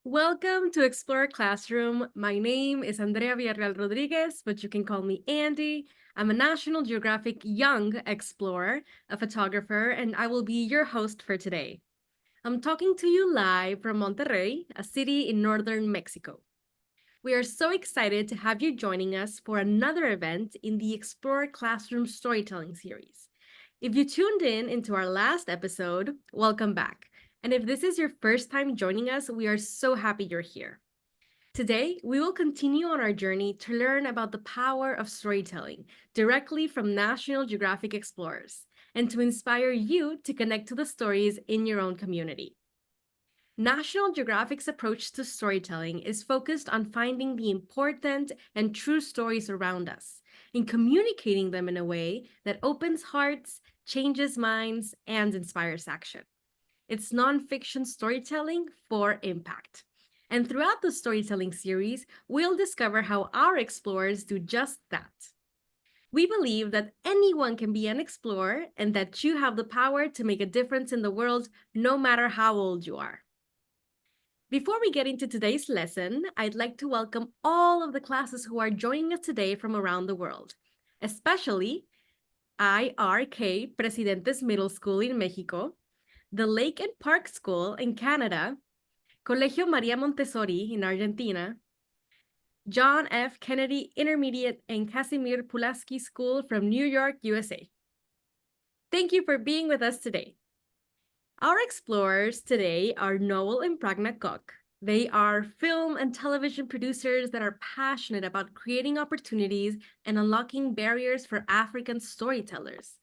Welcome to Explore Classroom. My name is Andrea Villarreal Rodriguez, but you can call me Andy. I'm a National Geographic Young Explorer, a photographer, and I will be your host for today. I'm talking to you live from Monterrey, a city in northern Mexico. We are so excited to have you joining us for another event in the Explore Classroom Storytelling series. If you tuned in into our last episode, welcome back. And if this is your first time joining us, we are so happy you're here. Today, we will continue on our journey to learn about the power of storytelling directly from National Geographic explorers and to inspire you to connect to the stories in your own community. National Geographic's approach to storytelling is focused on finding the important and true stories around us and communicating them in a way that opens hearts, changes minds, and inspires action. It's nonfiction storytelling for impact. And throughout the storytelling series, we'll discover how our explorers do just that. We believe that anyone can be an explorer and that you have the power to make a difference in the world no matter how old you are. Before we get into today's lesson, I'd like to welcome all of the classes who are joining us today from around the world, especially IRK Presidentes Middle School in Mexico, the Lake and Park School in Canada, Colegio María Montessori in Argentina, John F. Kennedy Intermediate and Casimir Pulaski School from New York, USA. Thank you for being with us today. Our explorers today are Noel and Pragna Kok. They are film and television producers that are passionate about creating opportunities and unlocking barriers for African storytellers.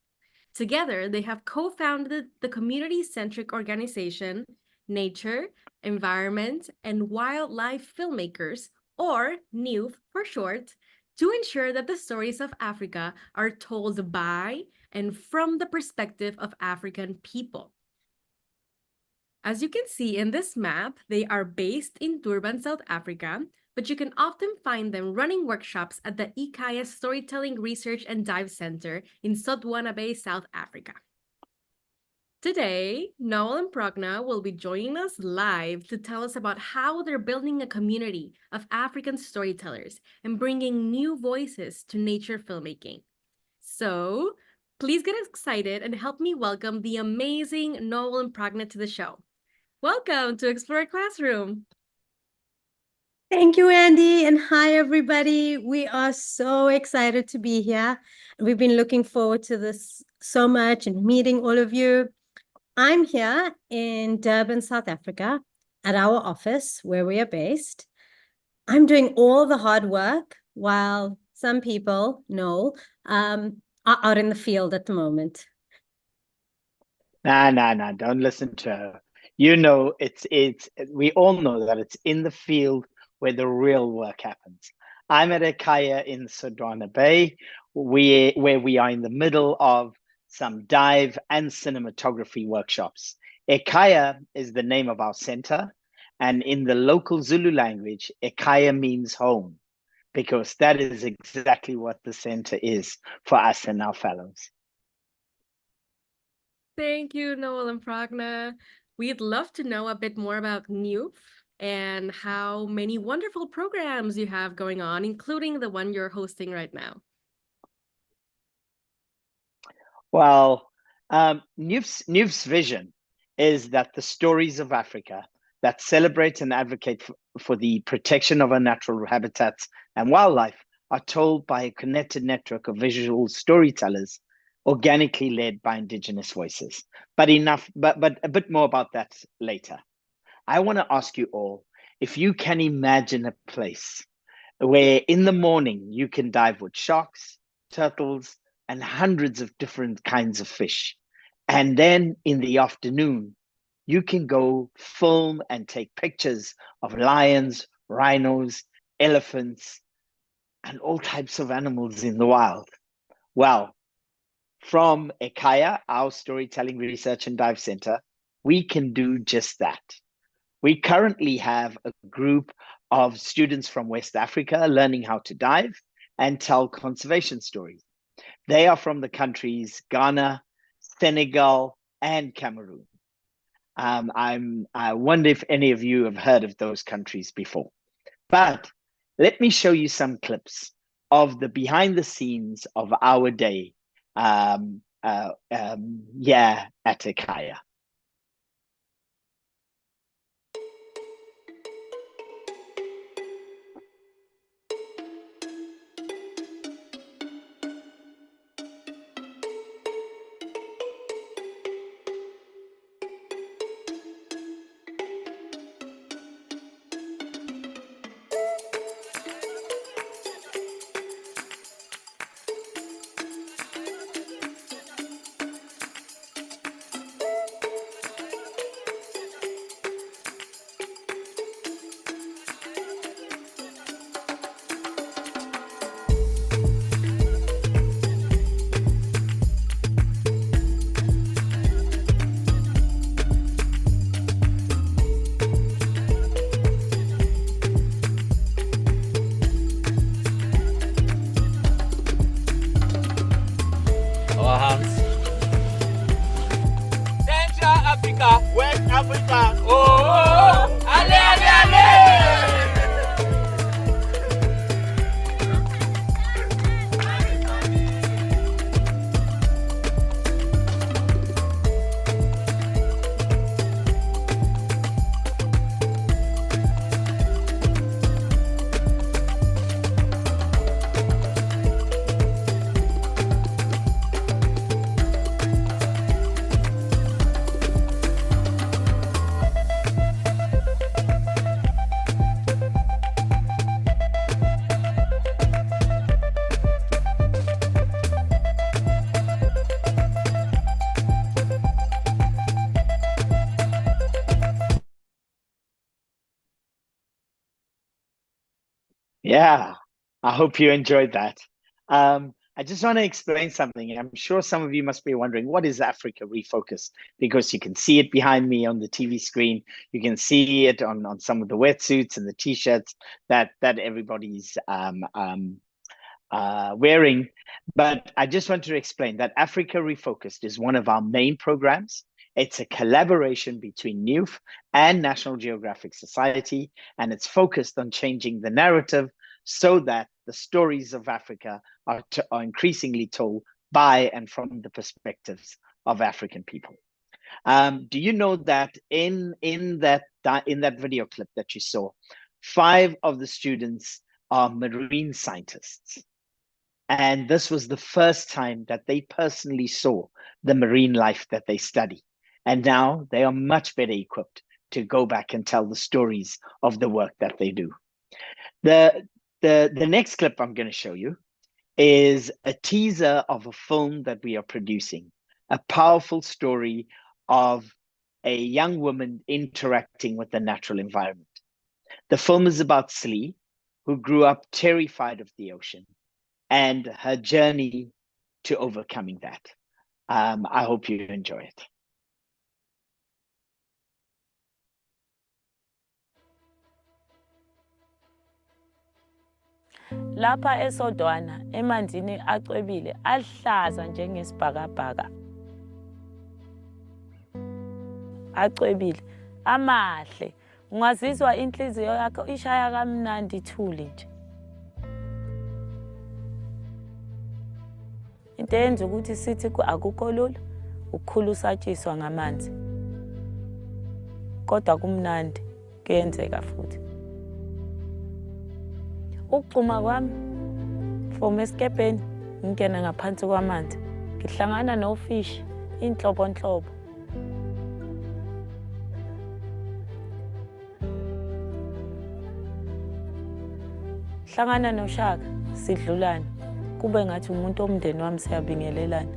Together, they have co-founded the community-centric organization, Nature, Environment, and Wildlife Filmmakers, or NEWF for short, to ensure that the stories of Africa are told by and from the perspective of African people. As you can see in this map, they are based in Durban, South Africa, but you can often find them running workshops at the Eaya Storytelling Research and Dive Center in Sotwana Bay, South Africa. Today, Noel and Pragna will be joining us live to tell us about how they're building a community of African storytellers and bringing new voices to nature filmmaking. So, please get excited and help me welcome the amazing Noel and Pragna to the show. Welcome to Explore Classroom. Thank you, Andy, and hi, everybody. We are so excited to be here. We've been looking forward to this so much and meeting all of you. I'm here in Durban, South Africa, at our office where we are based. I'm doing all the hard work while some people, Noel, are out in the field at the moment. Nah, don't listen to her. You know, we all know that it's in the field where the real work happens. I'm at Eaya in Sotwana Bay, where we are in the middle of some dive and cinematography workshops. Eaya is the name of our center, and in the local Zulu language, Eaya means home, because that is exactly what the center is for us and our fellows. Thank you, Noel and Pragna. We'd love to know a bit more about NEWF and how many wonderful programs you have going on, including the one you're hosting right now. Well, NEWF's vision is that the stories of Africa that celebrate and advocate for the protection of our natural habitats and wildlife are told by a connected network of visual storytellers, organically led by Indigenous voices. But a bit more about that later. I want to ask you all if you can imagine a place where in the morning you can dive with sharks, turtles, and hundreds of different kinds of fish. And then in the afternoon, you can go film and take pictures of lions, rhinos, elephants, and all types of animals in the wild. Well, from Eaya, our Storytelling Research and Dive Center, we can do just that. We currently have a group of students from West Africa learning how to dive and tell conservation stories. They are from the countries Ghana, Senegal, and Cameroon. I wonder if any of you have heard of those countries before. But let me show you some clips of the behind the scenes of our day at Eaya. Our hands. Central Africa, West Africa. Oh, ale, ale, ale. Yeah, I hope you enjoyed that. I just want to explain something. I'm sure some of you must be wondering, what is Africa Refocused? Because you can see it behind me on the TV screen. You can see it on some of the wetsuits and the T-shirts that everybody's wearing. But I just want to explain that Africa Refocused is one of our main programs. It's a collaboration between NEWF and National Geographic Society, and it's focused on changing the narrative so that the stories of Africa are increasingly told by and from the perspectives of African people. Do you know that in that video clip that you saw, 5 of the students are marine scientists? And this was the first time that they personally saw the marine life that they study. And now they are much better equipped to go back and tell the stories of the work that they do. The next clip I'm going to show you is a teaser of a film that we are producing, a powerful story of a young woman interacting with the natural environment. The film is about Slee, who grew up terrified of the ocean, and her journey to overcoming that. I hope you enjoy it. Lapha esodwana emanzini acwebile ahlaza njengesibhakabhaka. Acwebile amahle, ungazizwa inhliziyo yakho ishaya kamnandi ithuli nje. Into eyenza ukuthi sithi akukho lula ukukhula usatshiswa ngamanzi. Kodwa kumnandi kuyenzeka futhi. Ukugcuma kwami from esikepeni ngingena ngaphansi kwamanzi ngihlangana nofish inhlobonhlobo. Hlangana noshaka sidlulana kube ngathi umuntu omndeni wami siyabingelelana.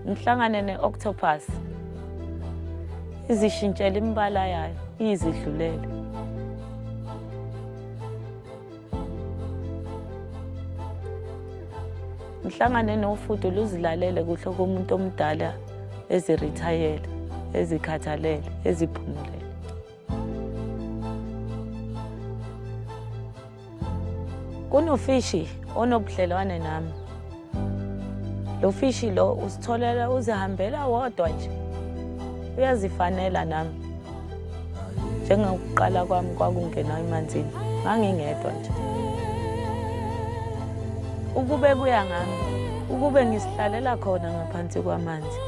Ngihlangane ne-octopus izishintshela imbala yayo izidlulele. Ngihlangane nofudu luzilalele kuhle komuntu omdala ezirithayele, ezikhathalele, eziphumulele. Kunofishi onobudlelwane nami. Lo fishi lo usitholela uzihambela wodwa nje. Uyazifanela nami. Njengokuqala kwami kwakungena emanzini, ngangingedwa nje. Ukube kuya ngami, ukube ngisihlalela khona ngaphansi kwamanzi.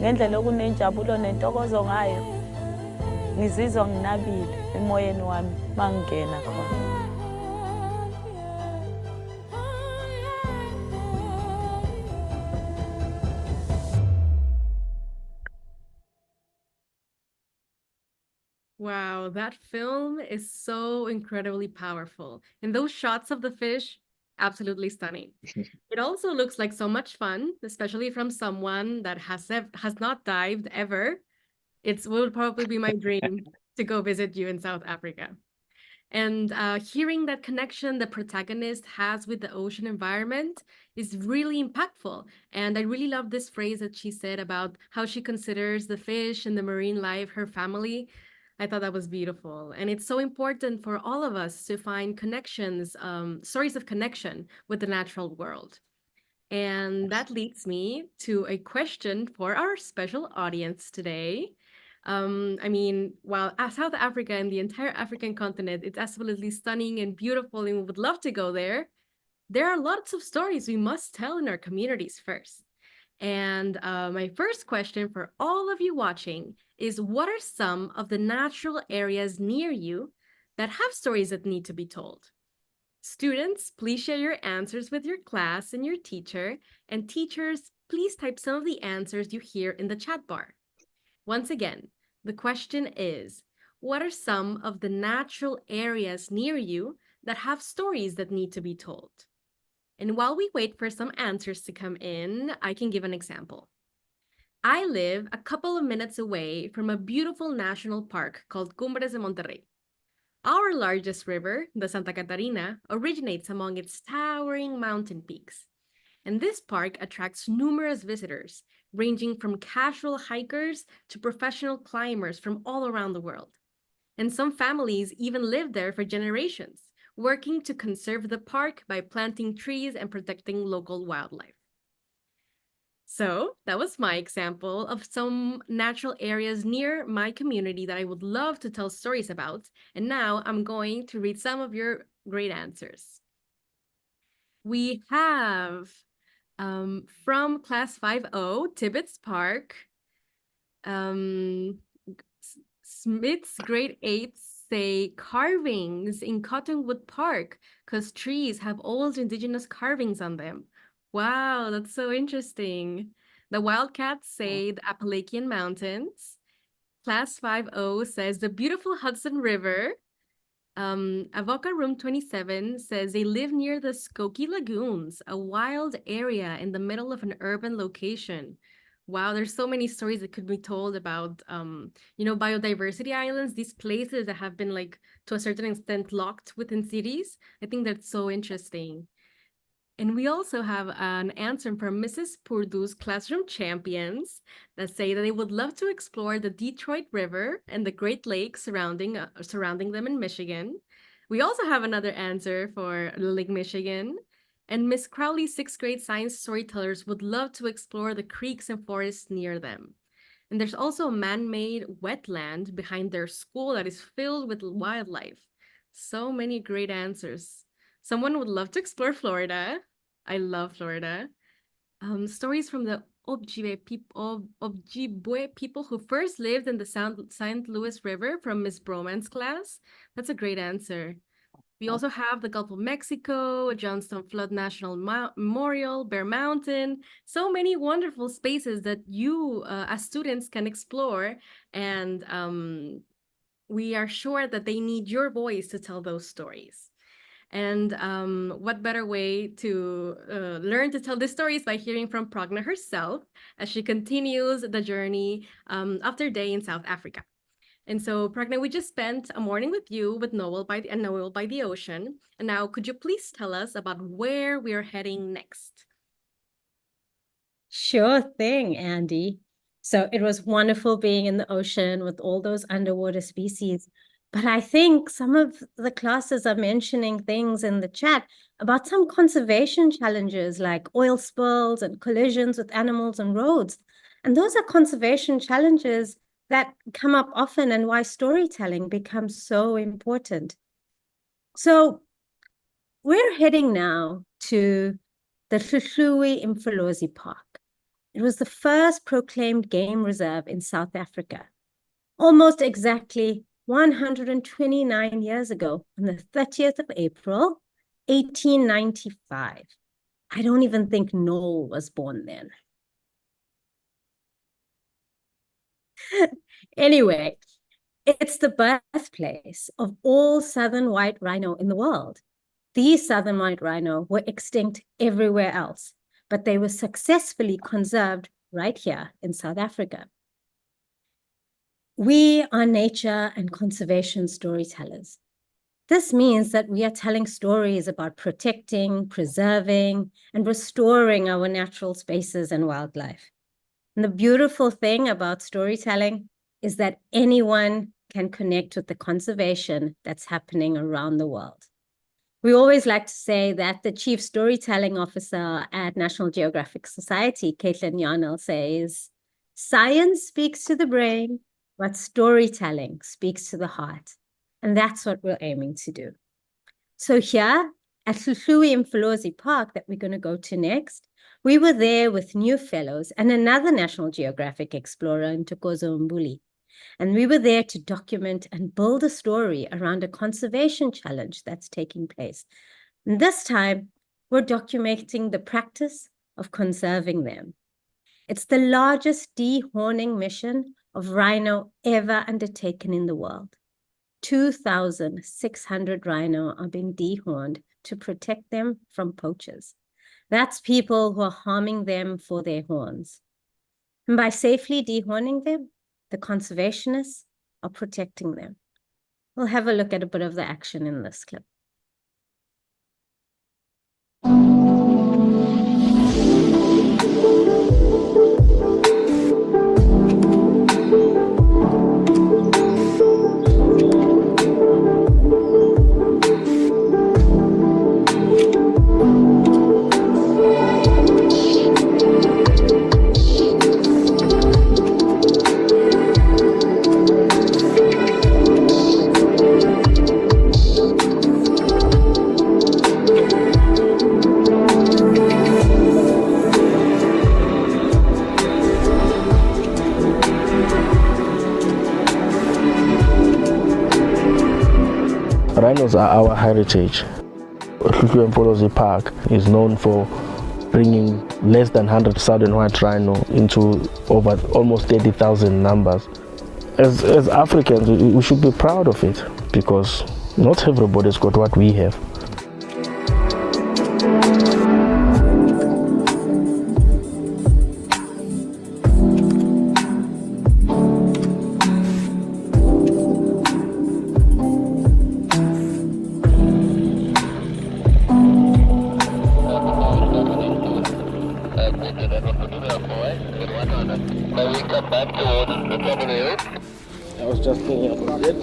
Ngendlela okunenjabulo nentokozo ngayo, ngizizwa nginabile emoyeni wami mangingena khona. Wow, that film is so incredibly powerful. And those shots of the fish, absolutely stunning. It also looks like so much fun, especially from someone that has not dived ever. It would probably be my dream to go visit you in South Africa. And hearing that connection the protagonist has with the ocean environment is really impactful. And I really love this phrase that she said about how she considers the fish and the marine life her family. I thought that was beautiful. And it's so important for all of us to find connections, stories of connection with the natural world. And that leads me to a question for our special audience today. I mean, while South Africa and the entire African continent, it's absolutely stunning and beautiful, and we would love to go there. There are lots of stories we must tell in our communities first. And my first question for all of you watching is, what are some of the natural areas near you that have stories that need to be told? Students, please share your answers with your class and your teacher. And teachers, please type some of the answers you hear in the chat bar. Once again, the question is, what are some of the natural areas near you that have stories that need to be told? And while we wait for some answers to come in, I can give an example. I live a couple of minutes away from a beautiful national park called Cumbres de Monterrey. Our largest river, the Santa Catarina, originates among its towering mountain peaks. And this park attracts numerous visitors, ranging from casual hikers to professional climbers from all around the world. And some families even live there for generations, working to conserve the park by planting trees and protecting local wildlife. So that was my example of some natural areas near my community that I would love to tell stories about. And now I'm going to read some of your great answers. We have from class 5O, Tibbetts Park, Smith's grade 8 say carvings in Cottonwood Park because trees have old indigenous carvings on them. Wow, that's so interesting. The Wildcats say the Appalachian Mountains. Class 5O says the beautiful Hudson River. Avoca Room 27 says they live near the Skokie Lagoons, a wild area in the middle of an urban location. Wow, there's so many stories that could be told about, biodiversity islands, these places that have been, like, to a certain extent locked within cities. I think that's so interesting. And we also have an answer from Mrs. Purdu's classroom champions that say that they would love to explore the Detroit River and the Great Lakes surrounding them in Michigan. We also have another answer for Lake Michigan. And Miss Crowley's 6th grade science storytellers would love to explore the creeks and forests near them. And there's also a man-made wetland behind their school that is filled with wildlife. So many great answers. Someone would love to explore Florida. I love Florida. Stories from the Ojibwe people who first lived in the St. Louis River from Miss Broman's class. That's a great answer. We also have the Gulf of Mexico, Johnstone Flood National Memorial, Bear Mountain, so many wonderful spaces that you as students can explore. And we are sure that they need your voice to tell those stories. And what better way to learn to tell these stories by hearing from Pragna herself as she continues the journey of their day in South Africa. And so, Pragna, we just spent a morning with you with Noel by the ocean. And now, could you please tell us about where we are heading next? Sure thing, Andy. So it was wonderful being in the ocean with all those underwater species. But I think some of the classes are mentioning things in the chat about some conservation challenges like oil spills and collisions with animals and roads. And those are conservation challenges that come up often and why storytelling becomes so important. So we're heading now to the Hluhluwe Mfolozi Park. It was the first proclaimed game reserve in South Africa, almost exactly 129 years ago, on the 30th of April, 1895. I don't even think Noel was born then. Anyway, it's the birthplace of all southern white rhino in the world. These southern white rhino were extinct everywhere else, but they were successfully conserved right here in South Africa. We are nature and conservation storytellers. This means that we are telling stories about protecting, preserving, and restoring our natural spaces and wildlife. And the beautiful thing about storytelling is that anyone can connect with the conservation that's happening around the world. We always like to say that the chief storytelling officer at National Geographic Society, Caitlin Yarnell, says, "Science speaks to the brain, but storytelling speaks to the heart." And that's what we're aiming to do. So here at Hluhluwe Mfolozi Park that we're going to go to next, we were there with new fellows and another National Geographic explorer, Ntokozo Mbuli. And we were there to document and build a story around a conservation challenge that's taking place. And this time, we're documenting the practice of conserving them. It's the largest dehorning mission of rhino ever undertaken in the world. 2,600 rhino are being dehorned to protect them from poachers. That's people who are harming them for their horns. And by safely dehorning them, the conservationists are protecting them. We'll have a look at a bit of the action in this clip. Rhinos are our heritage. Hluhluwe Mfolozi Park is known for bringing less than 100 southern white rhino into over almost 30,000 numbers. As Africans, we should be proud of it because not everybody's got what we have. I was just thinking about it.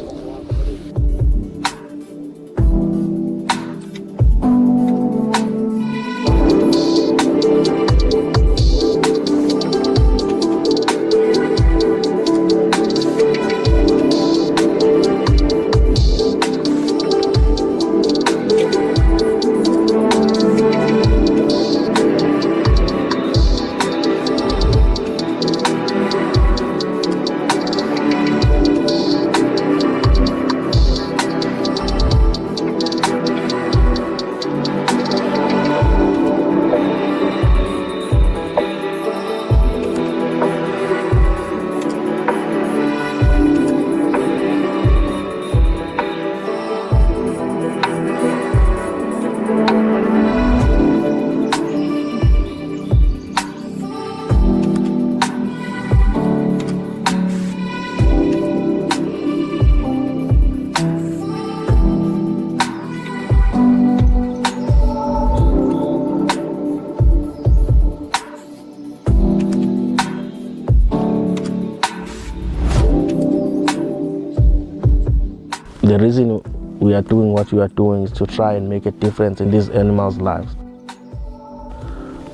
The reason we are doing what we are doing is to try and make a difference in these animals' lives.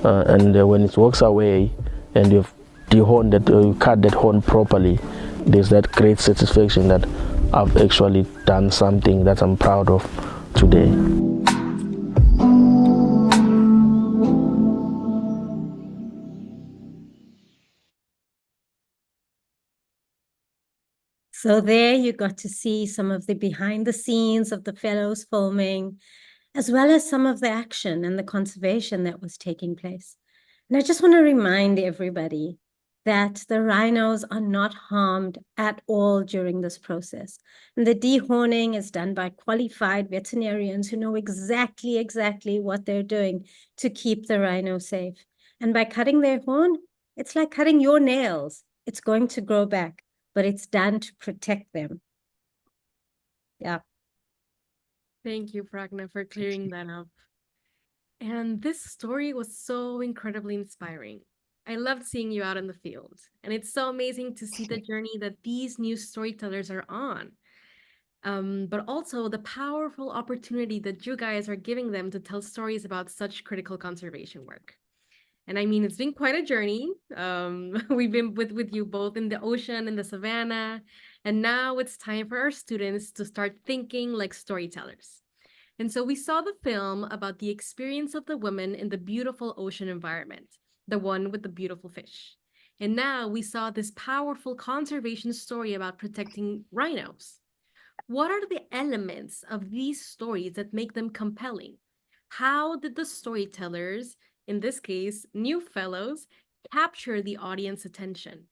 And when it walks away and you've dehorned that, you cut that horn properly, there's that great satisfaction that I've actually done something that I'm proud of today. So there you got to see some of the behind the scenes of the fellows filming, as well as some of the action and the conservation that was taking place. And I just want to remind everybody that the rhinos are not harmed at all during this process. And the dehorning is done by qualified veterinarians who know exactly what they're doing to keep the rhino safe. And by cutting their horn, it's like cutting your nails. It's going to grow back, but it's done to protect them. Yeah. Thank you, Pragna, for clearing that up. And this story was so incredibly inspiring. I loved seeing you out in the field, and it's so amazing to see the journey that these new storytellers are on. But also the powerful opportunity that you guys are giving them to tell stories about such critical conservation work. And I mean, it's been quite a journey. We've been with you both in the ocean, in the savannah, and now it's time for our students to start thinking like storytellers. And so we saw the film about the experience of the women in the beautiful ocean environment, the one with the beautiful fish. And now we saw this powerful conservation story about protecting rhinos. What are the elements of these stories that make them compelling? How did the storytellers, in this case, new fellows, capture the audience attention?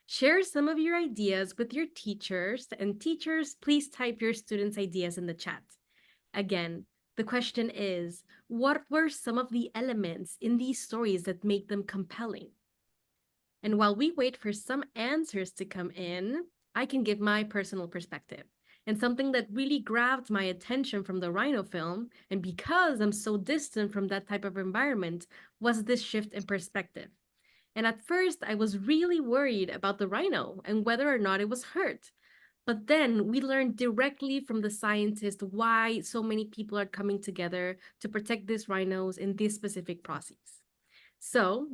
Share some of your ideas with your teachers, and teachers, please type your students' ideas in the chat. Again, the question is, what were some of the elements in these stories that make them compelling? And while we wait for some answers to come in, I can give my personal perspective. And something that really grabbed my attention from the Rhino film, and because I'm so distant from that type of environment, was this shift in perspective. And at first, I was really worried about the rhino and whether or not it was hurt. But then we learned directly from the scientists why so many people are coming together to protect these rhinos in this specific process. So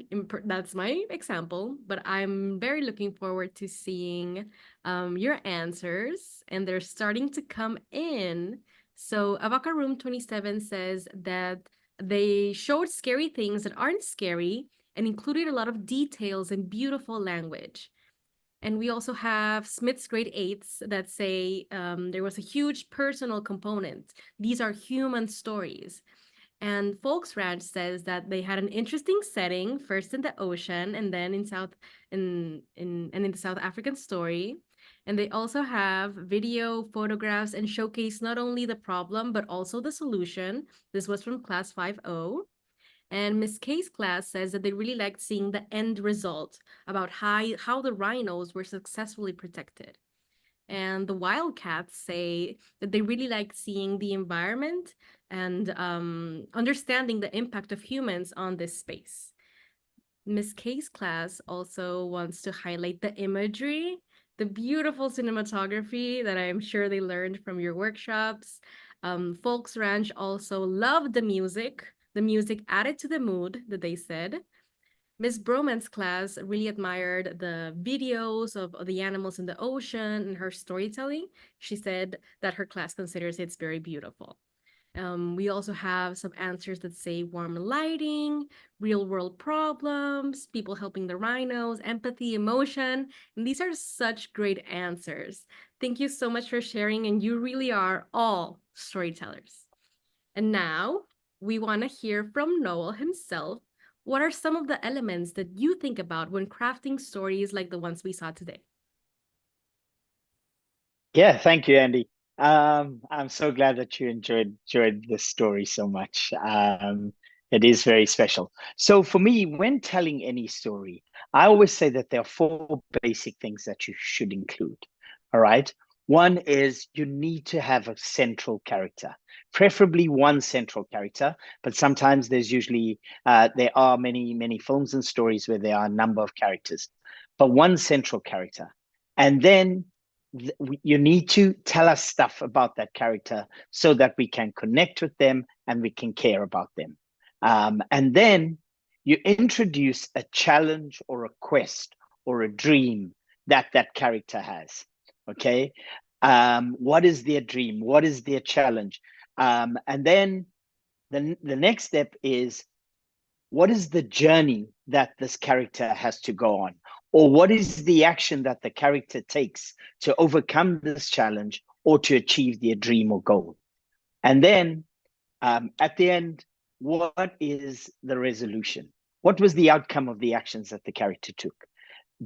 that's my example, but I'm very looking forward to seeing your answers, and they're starting to come in. So Avaka Room 27 says that they showed scary things that aren't scary and included a lot of details and beautiful language. And we also have Smith's grade 8s that say there was a huge personal component. These are human stories. And Folks Ranch says that they had an interesting setting, first in the ocean and then in the South African story. And they also have video, photographs, and showcase not only the problem, but also the solution. This was from class 5.0. And Miss K's class says that they really liked seeing the end result about how the rhinos were successfully protected. And the Wildcats say that they really like seeing the environment and understanding the impact of humans on this space. Miss K's class also wants to highlight the imagery, the beautiful cinematography that I'm sure they learned from your workshops. Folks Ranch also loved the music added to the mood, that they said. Miss Broman's class really admired the videos of the animals in the ocean and her storytelling. She said that her class considers it's very beautiful. We also have some answers that say warm lighting, real world problems, people helping the rhinos, empathy, emotion. And these are such great answers. Thank you so much for sharing, and you really are all storytellers. And now we want to hear from Noel himself. What are some of the elements that you think about when crafting stories like the ones we saw today? Yeah, thank you, Andy. I'm so glad that you enjoyed this story so much. It is very special. So for me, when telling any story, I always say that there are 4 basic things that you should include. All right. One is you need to have a central character, preferably one central character, but sometimes there's usually, there are many films and stories where there are a number of characters, but one central character. And then you need to tell us stuff about that character so that we can connect with them and we can care about them. And then you introduce a challenge or a quest or a dream that that character has. Okay. What is their dream? What is their challenge? And then the next step is, what is the journey that this character has to go on? Or what is the action that the character takes to overcome this challenge or to achieve their dream or goal? And then at the end, what is the resolution? What was the outcome of the actions that the character took?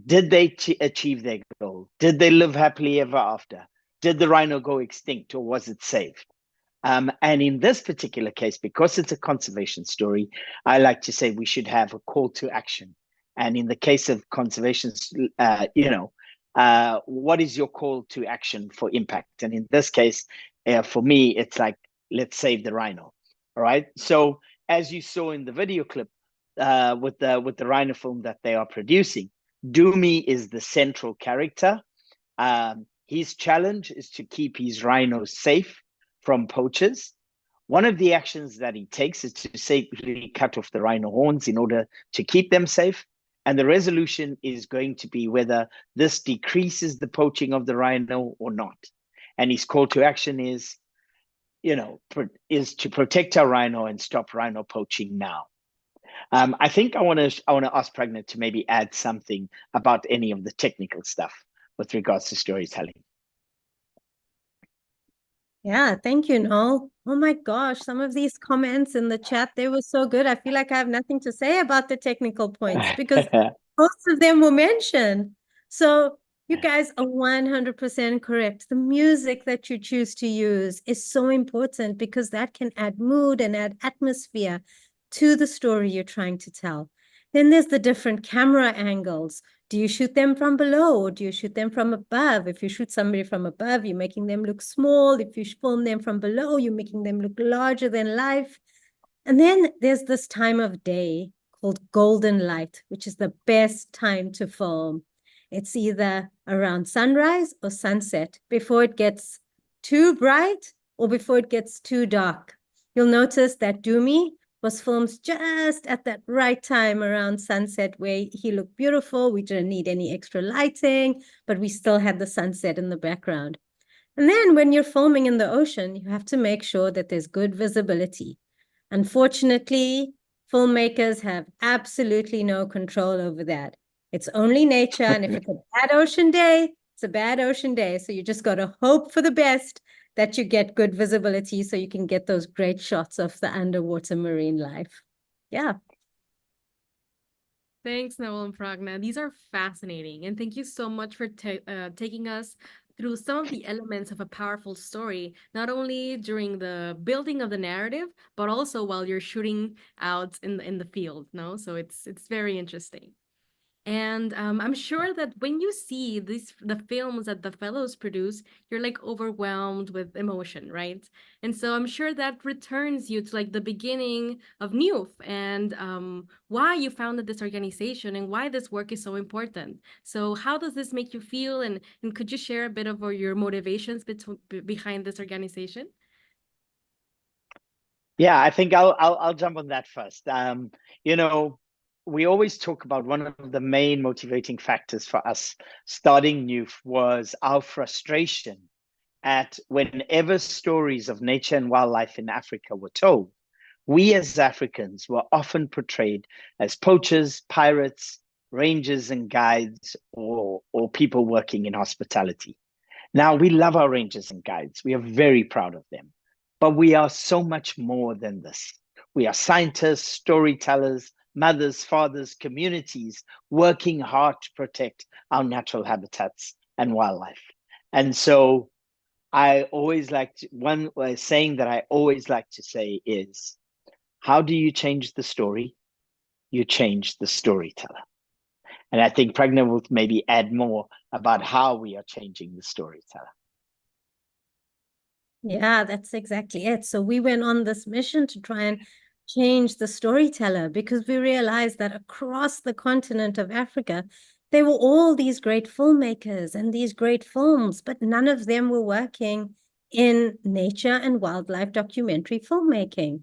Did they achieve their goal? Did they live happily ever after? Did the rhino go extinct, or was it saved? And in this particular case, because it's a conservation story, I like to say we should have a call to action. And in the case of conservation, what is your call to action for impact? And in this case, for me, it's like, let's save the rhino. All right. So as you saw in the video clip with the rhino film that they are producing, Dumi is the central character. His challenge is to keep his rhinos safe from poachers. One of the actions that he takes is to safely cut off the rhino horns in order to keep them safe. And the resolution is going to be whether this decreases the poaching of the rhino or not. And his call to action is, is to protect our rhino and stop rhino poaching now. I think I want to ask Pragna to maybe add something about any of the technical stuff with regards to storytelling. Yeah, thank you, Noel. Oh my gosh, some of these comments in the chat, they were so good. I feel like I have nothing to say about the technical points because most of them were mentioned. So you guys are 100% correct. The music that you choose to use is so important because that can add mood and add atmosphere to the story you're trying to tell. Then there's the different camera angles. Do you shoot them from below or do you shoot them from above? If you shoot somebody from above, you're making them look small. If you film them from below, you're making them look larger than life. And then there's this time of day called golden light, which is the best time to film. It's either around sunrise or sunset, before it gets too bright or before it gets too dark. You'll notice that Dumi was filmed just at that right time around sunset where he looked beautiful. We didn't need any extra lighting, but we still had the sunset in the background. And then when you're filming in the ocean, you have to make sure that there's good visibility. Unfortunately, filmmakers have absolutely no control over that. It's only nature, and if it's a bad ocean day, it's a bad ocean day. So you just got to hope for the best that you get good visibility so you can get those great shots of the underwater marine life. Yeah. Thanks, Noel and Pragna. These are fascinating. And thank you so much for taking us through some of the elements of a powerful story, not only during the building of the narrative, but also while you're shooting out in the field, no? So it's very interesting. And I'm sure that when you see the films that the fellows produce, you're like overwhelmed with emotion, right? And so I'm sure that returns you to like the beginning of NEWF and why you founded this organization and why this work is so important. So how does this make you feel? And could you share a bit of your motivations behind this organization? Yeah, I think I'll jump on that first. We always talk about one of the main motivating factors for us starting NEWF was our frustration at whenever stories of nature and wildlife in Africa were told, we as Africans were often portrayed as poachers, pirates, rangers and guides, or people working in hospitality. Now, we love our rangers and guides. We are very proud of them, but we are so much more than this. We are scientists, storytellers, mothers, fathers, communities working hard to protect our natural habitats and wildlife. And so I always one saying that I always like to say is, how do you change the story? You change the storyteller. And I think Pragna will maybe add more about how we are changing the storyteller. Yeah, that's exactly it. So we went on this mission to try and change the storyteller because we realized that across the continent of Africa, They were all these great filmmakers and these great films, but none of them were working in nature and wildlife documentary filmmaking.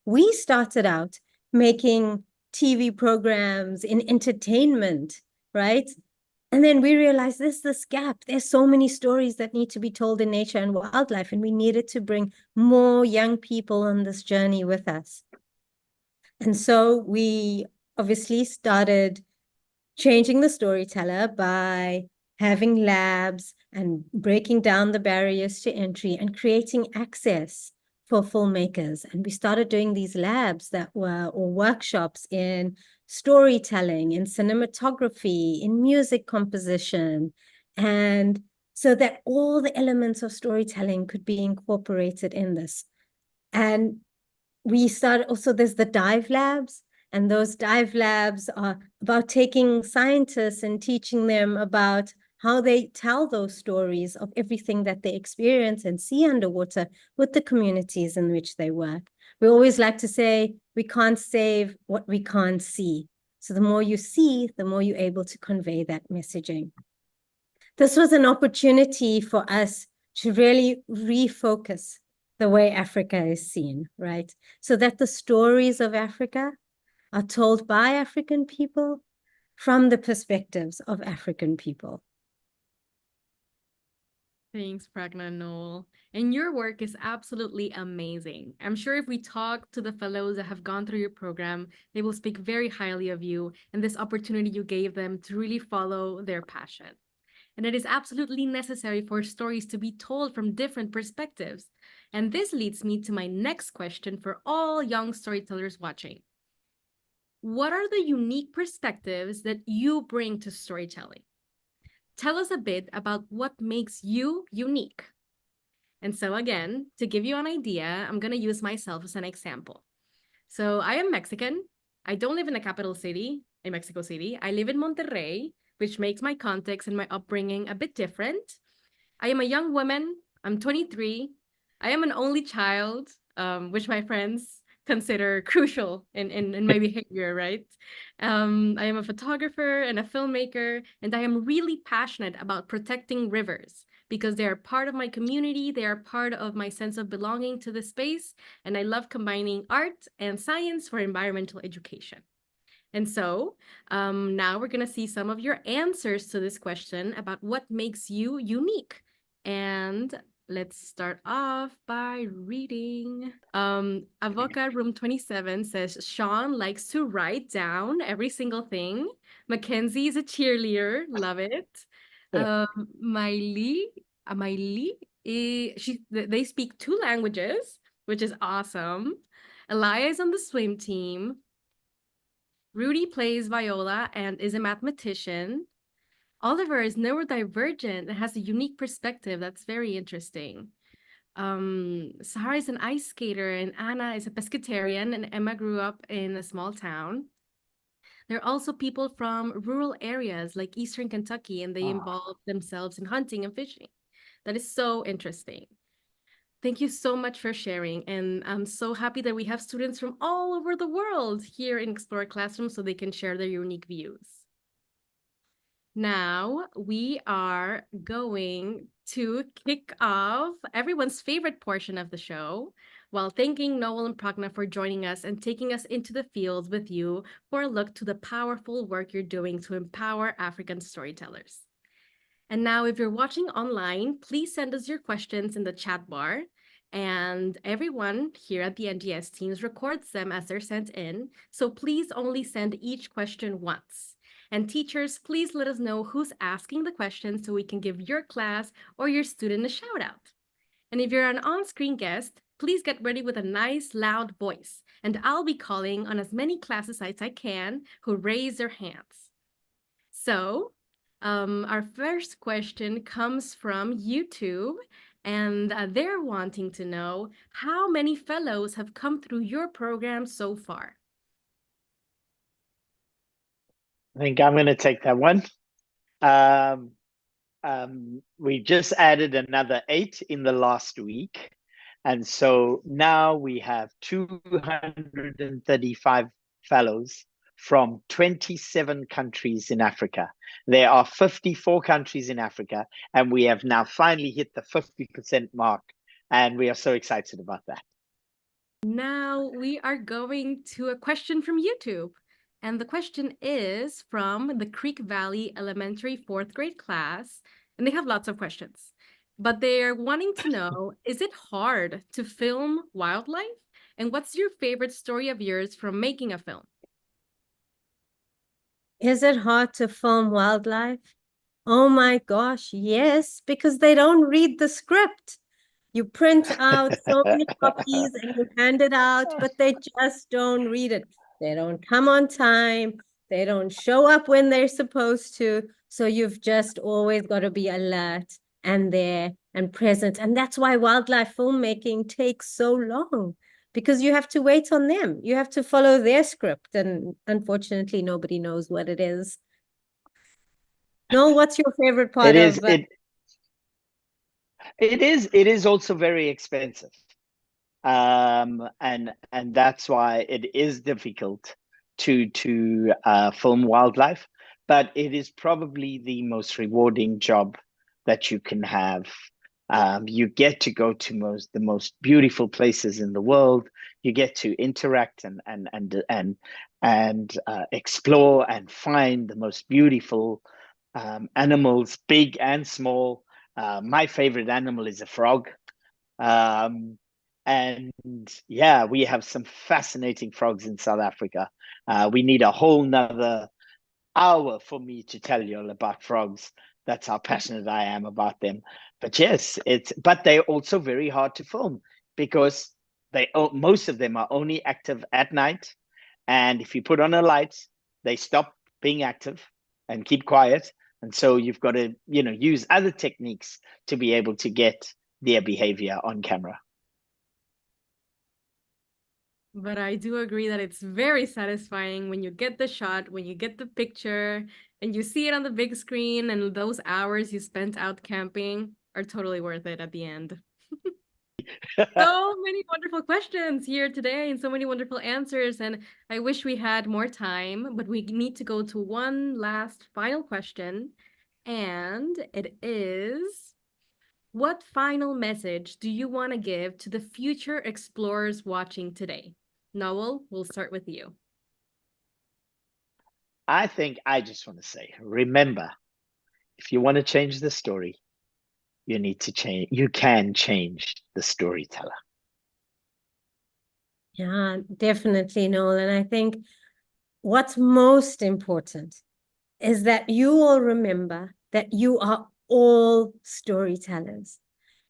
We started out making TV programs in entertainment, right? And then we realized there's this gap. There's so many stories that need to be told in nature and wildlife, and we needed to bring more young people on this journey with us. And so we obviously started changing the storyteller by having labs and breaking down the barriers to entry and creating access for filmmakers. And we started doing these labs that were, or workshops in storytelling, in cinematography, in music composition, and so that all the elements of storytelling could be incorporated in this. And we started also, there's the dive labs, and those dive labs are about taking scientists and teaching them about how they tell those stories of everything that they experience and see underwater with the communities in which they work. We always like to say, we can't save what we can't see. So the more you see, the more you're able to convey that messaging. This was an opportunity for us to really refocus the way Africa is seen, right? So that the stories of Africa are told by African people from the perspectives of African people. Thanks, Pragna and Noel. And your work is absolutely amazing. I'm sure if we talk to the fellows that have gone through your program, they will speak very highly of you and this opportunity you gave them to really follow their passion. And it is absolutely necessary for stories to be told from different perspectives. And this leads me to my next question for all young storytellers watching. What are the unique perspectives that you bring to storytelling? Tell us a bit about what makes you unique. And so again, to give you an idea, I'm going to use myself as an example. So I am Mexican. I don't live in the capital city, in Mexico City. I live in Monterrey, which makes my context and my upbringing a bit different. I am a young woman. I'm 23. I am an only child, which my friends consider crucial in my behavior, right? I am a photographer and a filmmaker, and I am really passionate about protecting rivers because they are part of my community. They are part of my sense of belonging to the space, and I love combining art and science for environmental education. And so now we're going to see some of your answers to this question about what makes you unique. And let's start off by reading. Avoca Room 27 says, Sean likes to write down every single thing. Mackenzie is a cheerleader. Love it. Miley, they speak 2 languages, which is awesome. Eaya is on the swim team. Rudy plays viola and is a mathematician. Oliver is neurodivergent and has a unique perspective that's very interesting. Sarah is an ice skater, and Anna is a pescatarian, and Emma grew up in a small town. There are also people from rural areas like Eastern Kentucky, and they involve themselves in hunting and fishing. That is so interesting. Thank you so much for sharing. And I'm so happy that we have students from all over the world here in Explore Classroom so they can share their unique views. Now we are going to kick off everyone's favorite portion of the show while thanking Noel and Pragna for joining us and taking us into the fields with you for a look to the powerful work you're doing to empower African storytellers. And now, if you're watching online, please send us your questions in the chat bar. And everyone here at the NGS teams records them as they're sent in. So please only send each question once. And teachers, please let us know who's asking the question so we can give your class or your student a shout out. And if you're an on-screen guest, please get ready with a nice, loud voice. And I'll be calling on as many classes as I can who raise their hands. So, our first question comes from YouTube, and they're wanting to know how many fellows have come through your program so far. I think I'm going to take that one. We just added another 8 in the last week. And so now we have 235 fellows from 27 countries in Africa. There are 54 countries in Africa, and we have now finally hit the 50% mark, and we are so excited about that. Now we are going to a question from YouTube. And the question is from the Creek Valley Elementary 4th grade class. And they have lots of questions. But they're wanting to know, is it hard to film wildlife? And what's your favorite story of yours from making a film? Is it hard to film wildlife? Oh my gosh, yes, because they don't read the script. You print out so many copies and you hand it out, but they just don't read it. They don't come on time. They don't show up when they're supposed to. So you've just always got to be alert and there and present. And that's why wildlife filmmaking takes so long, because you have to wait on them. You have to follow their script. And unfortunately, nobody knows what it is. Noel, what's your favorite part of It is also very expensive. And that's why it is difficult to film wildlife, but it is probably the most rewarding job that you can have. You get to go to the most beautiful places in the world. You get to interact and explore and find the most beautiful animals, big and small. My favorite animal is a frog. And yeah, we have some fascinating frogs in South Africa. We need a whole nother hour for me to tell you all about frogs. That's how passionate I am about them. But yes, but they're also very hard to film because most of them are only active at night. And if you put on a light, they stop being active and keep quiet. And so you've got to, use other techniques to be able to get their behavior on camera. But I do agree that it's very satisfying when you get the shot, when you get the picture, and you see it on the big screen, and those hours you spent out camping are totally worth it at the end. So many wonderful questions here today and so many wonderful answers. And I wish we had more time, but we need to go to one last final question. And it is, what final message do you want to give to the future explorers watching today? Noel, we'll start with you. I think I just want to say, remember, if you want to change the story, you need to change. You can change the storyteller. Yeah, definitely, Noel. And I think what's most important is that you all remember that you are all storytellers.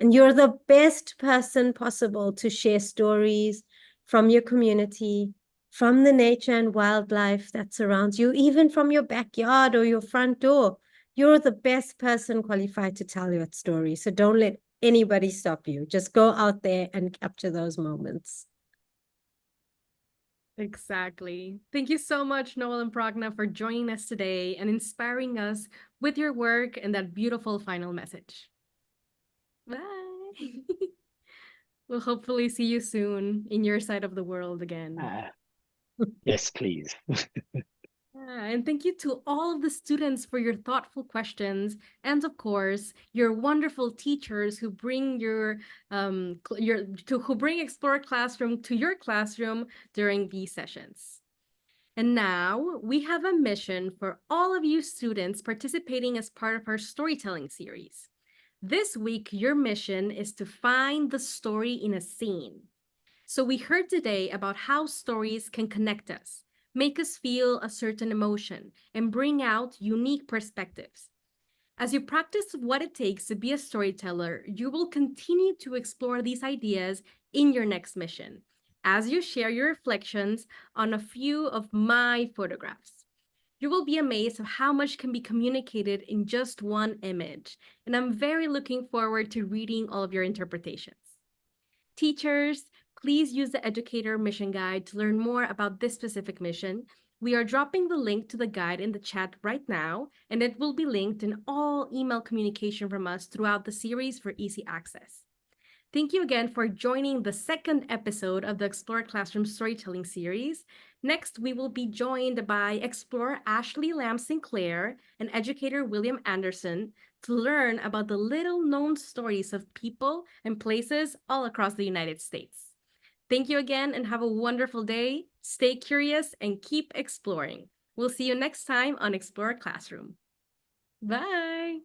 And you're the best person possible to share stories from your community, from the nature and wildlife that surrounds you, even from your backyard or your front door. You're the best person qualified to tell your story. So don't let anybody stop you. Just go out there and capture those moments. Exactly. Thank you so much, Noel and Pragna, for joining us today and inspiring us with your work and that beautiful final message. Bye. We'll hopefully see you soon in your side of the world again. Yes, please. And thank you to all of the students for your thoughtful questions, and of course, your wonderful teachers who bring who bring Explorer Classroom to your classroom during these sessions. And now we have a mission for all of you students participating as part of our storytelling series. This week, your mission is to find the story in a scene. So we heard today about how stories can connect us, make us feel a certain emotion, and bring out unique perspectives. As you practice what it takes to be a storyteller, you will continue to explore these ideas in your next mission, as you share your reflections on a few of my photographs. You will be amazed of how much can be communicated in just one image, and I'm very looking forward to reading all of your interpretations. Teachers, please use the Educator Mission Guide to learn more about this specific mission. We are dropping the link to the guide in the chat right now, and it will be linked in all email communication from us throughout the series for easy access. Thank you again for joining the second episode of the Explore Classroom Storytelling series. Next, we will be joined by Explorer Ashley Lamb Sinclair and educator William Anderson to learn about the little-known stories of people and places all across the United States. Thank you again and have a wonderful day. Stay curious and keep exploring. We'll see you next time on Explore Classroom. Bye!